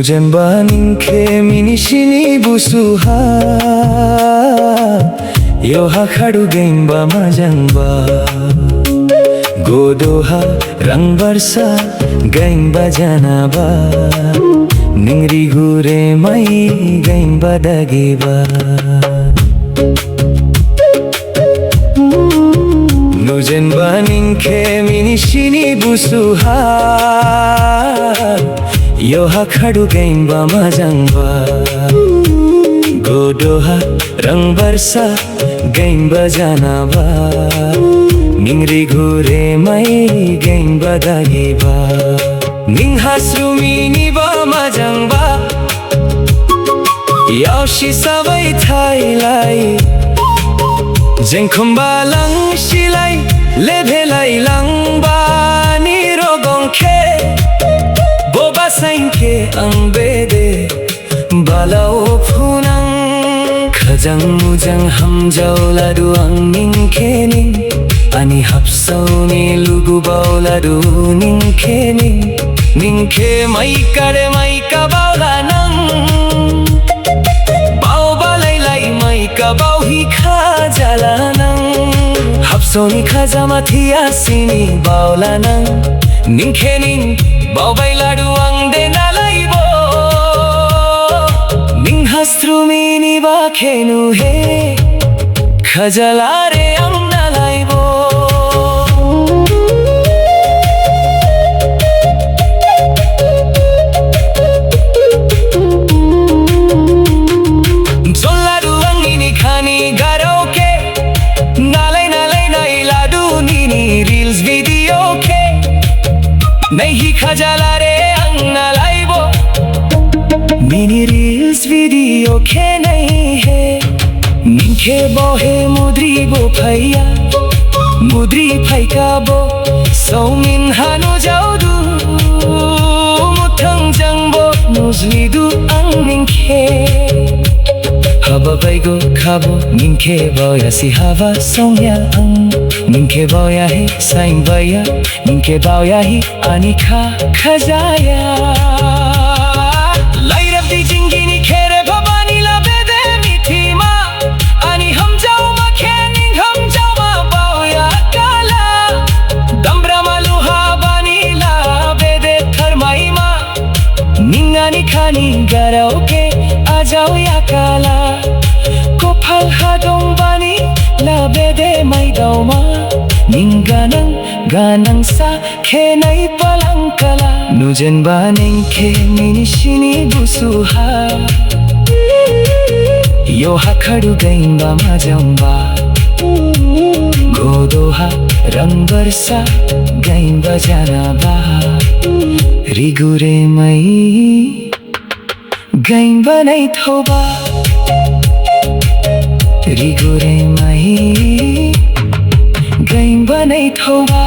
Nujenba ninke minishini busuha Yoha khadu gaimba majangba Godoha rang barsa gaimba janaba Ningri gure mai gaimba dagiba Nujenba ninke minishini busuha Yoha khadu gaimba majangba Godoha rang barsa gaimba janaba Ningri gure mai gaimba dagiba Ning hasrumini ba majangba Yaoshi sabai thailai Jengkhumba lang silai lebhelai lang ba ni rogongkhe Boba sainke ang bede balao phunang Khajang mujang hamjau ladu ang ningke ning Ani hapsau ni lugu bau ladu ningke ning Ningke maika baula nang Bau balai lai maika bau hi khajala nang Hapsau ni khajama thia sini baula nang Ningke ning bau bai ladu ang de nalaibo Ning hastrumini ba khenu he Khajala re ang nalaibo Zoladu ang ini khani garoke Nalai ladu nini reels video ke Nahi khajala re ang nalaibo Mini reels video ke nahi hai Ninke bohe mudri bo phaiya Mudri phai ka bo Saumin hanu jaudu Muthang jangbo Nuzlidu ang ninke Haba baigo khabo Ninke boya si hava songya ang Ninke boya he saing baya Ninke boya hi anikha khajaya Lairab di jingini khere bhabani la bede mithi ma Ani hum jau ma khening hum jau ma boya kala Dambra maluha bani la bede tharmai ma Ningani khani garoke ajau ya kala Kopal hadong bani la bede mai dauma Ganang sa kenai palang kala Nujenba ninke minishini busuha Yoha khadu gaimba majamba Godoha rang barsa gaimba janaba Rigure mai gaimba nai thoba Rigure mai gaimba nai thoba